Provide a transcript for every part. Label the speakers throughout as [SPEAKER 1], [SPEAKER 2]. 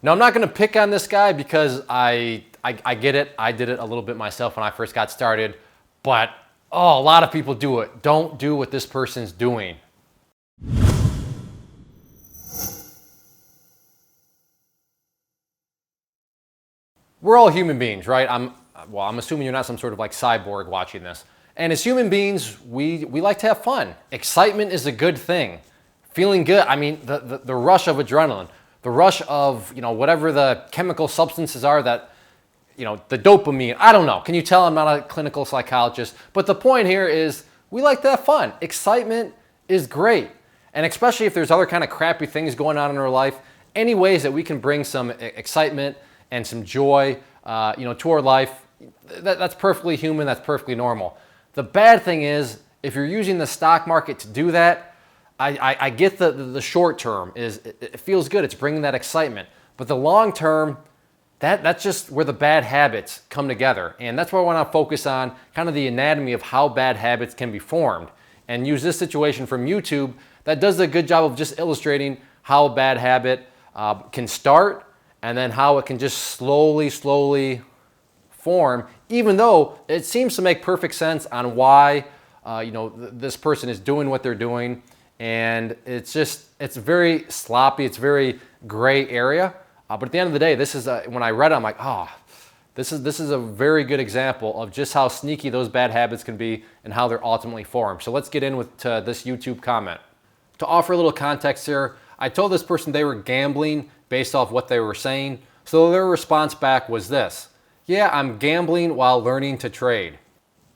[SPEAKER 1] Now, I'm not going to pick on this guy because I get it. I did it a little bit myself when I first got started. But, oh, a lot of people do it. Don't do what this person's doing. We're all human beings, right? I'm assuming you're not some sort of like cyborg watching this. And as human beings, we like to have fun. Excitement is a good thing. Feeling good, I mean, the rush of adrenaline, the rush of, whatever the chemical substances are that, the dopamine, I don't know. Can you tell I'm not a clinical psychologist? But the point here is we like to have fun. Excitement is great. And especially if there's other kind of crappy things going on in our life, any ways that we can bring some excitement and some joy, to our life, that's perfectly human, that's perfectly normal. The bad thing is, if you're using the stock market to do that, I get the short term is it feels good, it's bringing that excitement. But the long term, that's just where the bad habits come together. And that's why I want to focus on kind of the anatomy of how bad habits can be formed. And use this situation from YouTube that does a good job of just illustrating how a bad habit can start, and then how it can just slowly form, even though it seems to make perfect sense on why this person is doing what they're doing. And it's very sloppy, it's very gray area. But at the end of the day, this is when I read it, I'm like, this is a very good example of just how sneaky those bad habits can be and how they're ultimately formed. So let's get in to this YouTube comment. To offer a little context here, I told this person they were gambling based off what they were saying. So their response back was this: yeah, I'm gambling while learning to trade.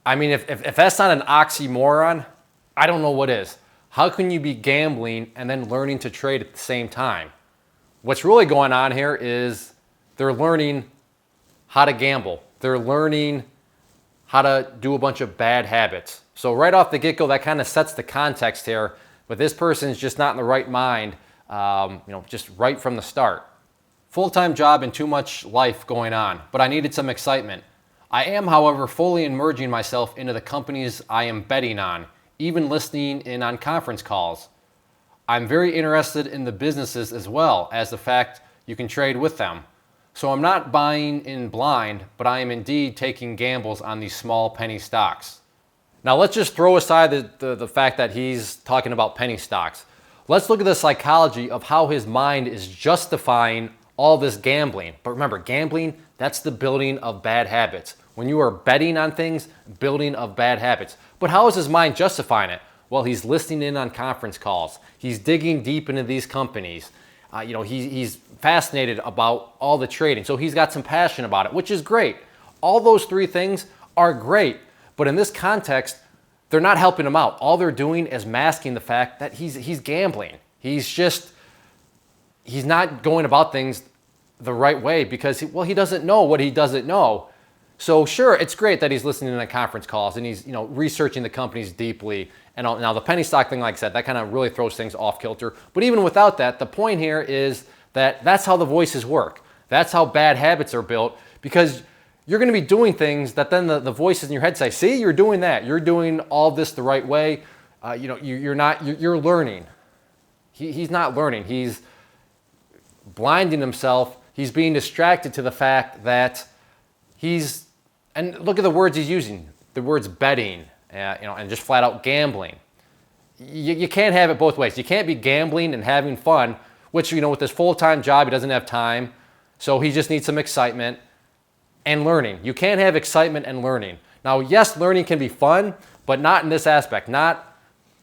[SPEAKER 1] I mean, if that's not an oxymoron, I don't know what is. How can you be gambling and then learning to trade at the same time? What's really going on here is they're learning how to gamble. They're learning how to do a bunch of bad habits. So right off the get-go, that kind of sets the context here. But this person's just not in the right mind, just right from the start. Full-time job and too much life going on, but I needed some excitement. I am, however, fully immersing myself into the companies I am betting on, even listening in on conference calls. I'm very interested in the businesses as well as the fact you can trade with them. So I'm not buying in blind, but I am indeed taking gambles on these small penny stocks. Now let's just throw aside the fact that he's talking about penny stocks. Let's look at the psychology of how his mind is justifying all this gambling. But remember, gambling, that's the building of bad habits. When you are betting on things, building of bad habits. But how is his mind justifying it? Well, he's listening in on conference calls. He's digging deep into these companies. He's fascinated about all the trading. So he's got some passion about it, which is great. All those three things are great. But in this context, they're not helping him out. All they're doing is masking the fact that he's gambling. He's not going about things the right way because he doesn't know what he doesn't know. So sure, it's great that he's listening to conference calls and he's researching the companies deeply. And now the penny stock thing, like I said, that kind of really throws things off kilter. But even without that, the point here is that that's how the voices work. That's how bad habits are built, because you're going to be doing things that then the voices in your head say, see, you're doing that. You're doing all this the right way. You're learning. He's not learning. He's blinding himself. He's being distracted to the fact that and look at the words he's using, the words betting, and just flat out gambling. You can't have it both ways. You can't be gambling and having fun, which, with his full-time job, he doesn't have time. So he just needs some excitement and learning. You can't have excitement and learning. Now, yes, learning can be fun, but not in this aspect. Not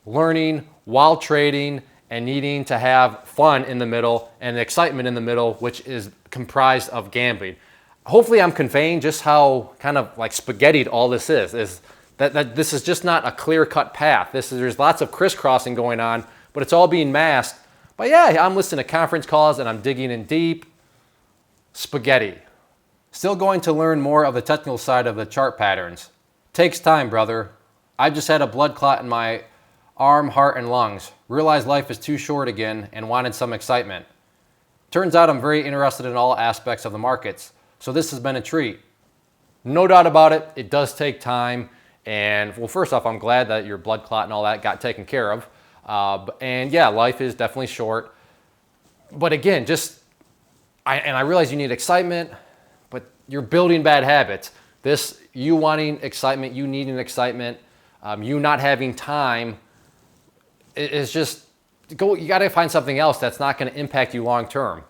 [SPEAKER 1] learning while trading and needing to have fun in the middle and excitement in the middle, which is comprised of gambling. Hopefully I'm conveying just how kind of like spaghettied all this is that this is just not a clear-cut path. There's lots of crisscrossing going on, but it's all being masked. But yeah, I'm listening to conference calls and I'm digging in deep. Spaghetti. Still going to learn more of the technical side of the chart patterns. Takes time, brother. I just had a blood clot in my arm, heart, and lungs. Realized life is too short again and wanted some excitement. Turns out I'm very interested in all aspects of the markets. So this has been a treat. No doubt about it, it does take time. And well, first off, I'm glad that your blood clot and all that got taken care of. And yeah, life is definitely short. But again, just I realize you need excitement, but you're building bad habits. You wanting excitement, you needing excitement, you not having time is just, you got to find something else that's not going to impact you long term.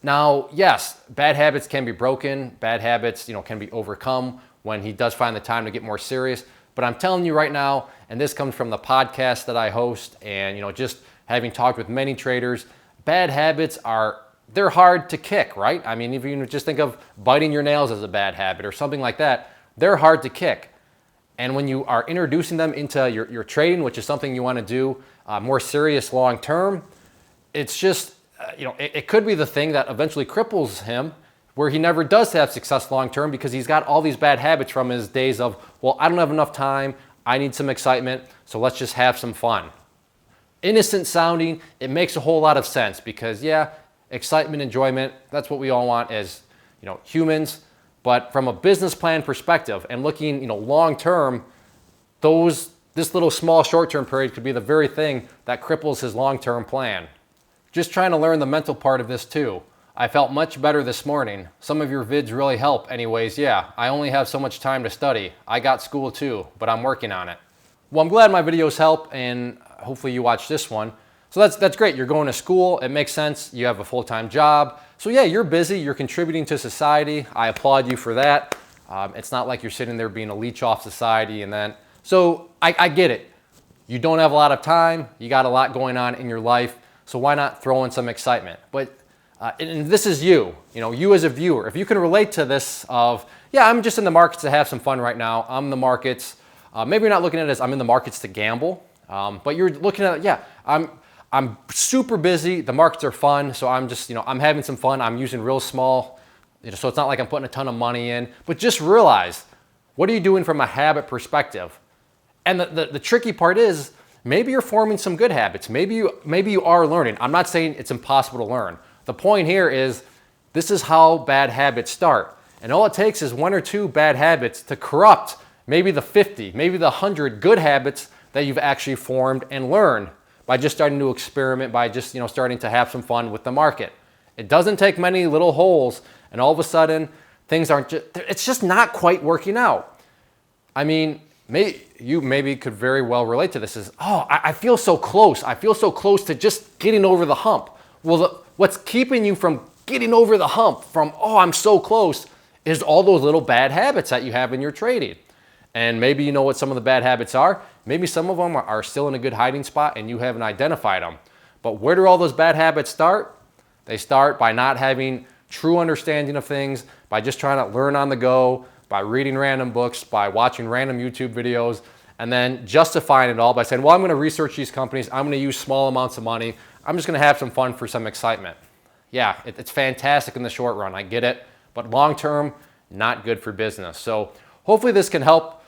[SPEAKER 1] Now, yes, bad habits can be broken. Bad habits, can be overcome when he does find the time to get more serious. But I'm telling you right now, and this comes from the podcast that I host and, just having talked with many traders, bad habits they're hard to kick, right? I mean, if you just think of biting your nails as a bad habit or something like that, they're hard to kick. And when you are introducing them into your trading, which is something you want to do more serious long term, it's just, it could be the thing that eventually cripples him, where he never does have success long term because he's got all these bad habits from his days of, well, I don't have enough time, I need some excitement, so let's just have some fun. Innocent sounding, it makes a whole lot of sense because, yeah, excitement, enjoyment, that's what we all want as humans. But from a business plan perspective and looking long term, this little small short term period could be the very thing that cripples his long term plan. Just trying to learn the mental part of this too. I felt much better this morning. Some of your vids really help anyways. Yeah, I only have so much time to study. I got school too, but I'm working on it. Well, I'm glad my videos help and hopefully you watch this one. So that's great. You're going to school. It makes sense. You have a full-time job. So yeah, you're busy. You're contributing to society. I applaud you for that. It's not like you're sitting there being a leech off society and then. So I get it. You don't have a lot of time. You got a lot going on in your life. So why not throw in some excitement? But and this is you as a viewer. If you can relate to this of, yeah, I'm just in the markets to have some fun right now. I'm in the markets. Maybe you're not looking at it as I'm in the markets to gamble. But you're looking at, yeah, I'm super busy. The markets are fun. So I'm just, I'm having some fun. I'm using real small, so it's not like I'm putting a ton of money in. But just realize, what are you doing from a habit perspective? And the tricky part is, maybe you're forming some good habits. Maybe you are learning. I'm not saying it's impossible to learn. The point here is, this is how bad habits start. And all it takes is one or two bad habits to corrupt maybe the 50, maybe the 100 good habits that you've actually formed and learned by just starting to experiment, by just starting to have some fun with the market. It doesn't take many little holes, and all of a sudden, things it's just not quite working out. I mean, you maybe could very well relate to this as, oh, I feel so close. I feel so close to just getting over the hump. Well, what's keeping you from getting over the hump from, oh, I'm so close, is all those little bad habits that you have in your trading. And maybe you know what some of the bad habits are. Maybe some of them are still in a good hiding spot and you haven't identified them. But where do all those bad habits start? They start by not having true understanding of things, by just trying to learn on the go, by reading random books, by watching random YouTube videos, and then justifying it all by saying, well, I'm going to research these companies. I'm going to use small amounts of money. I'm just going to have some fun for some excitement. Yeah, it's fantastic in the short run. I get it. But long term, not good for business. So hopefully this can help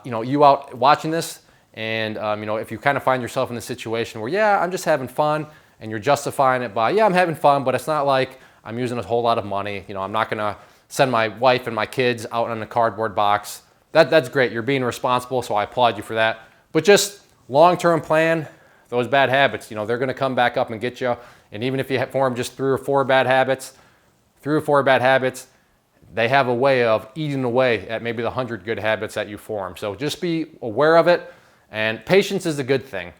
[SPEAKER 1] you out watching this. And if you kind of find yourself in the situation where, yeah, I'm just having fun, and you're justifying it by, yeah, I'm having fun, but it's not like I'm using a whole lot of money. I'm not going to send my wife and my kids out in a cardboard box. That's great. You're being responsible, so I applaud you for that. But just long-term plan, those bad habits, they're going to come back up and get you. And even if you form just 3 or 4 bad habits, they have a way of eating away at maybe the 100 good habits that you form. So just be aware of it. And patience is a good thing.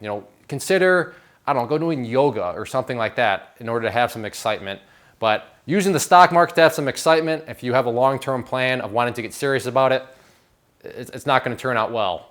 [SPEAKER 1] Consider, go doing yoga or something like that in order to have some excitement. But using the stock market to have some excitement, if you have a long-term plan of wanting to get serious about it, it's not going to turn out well.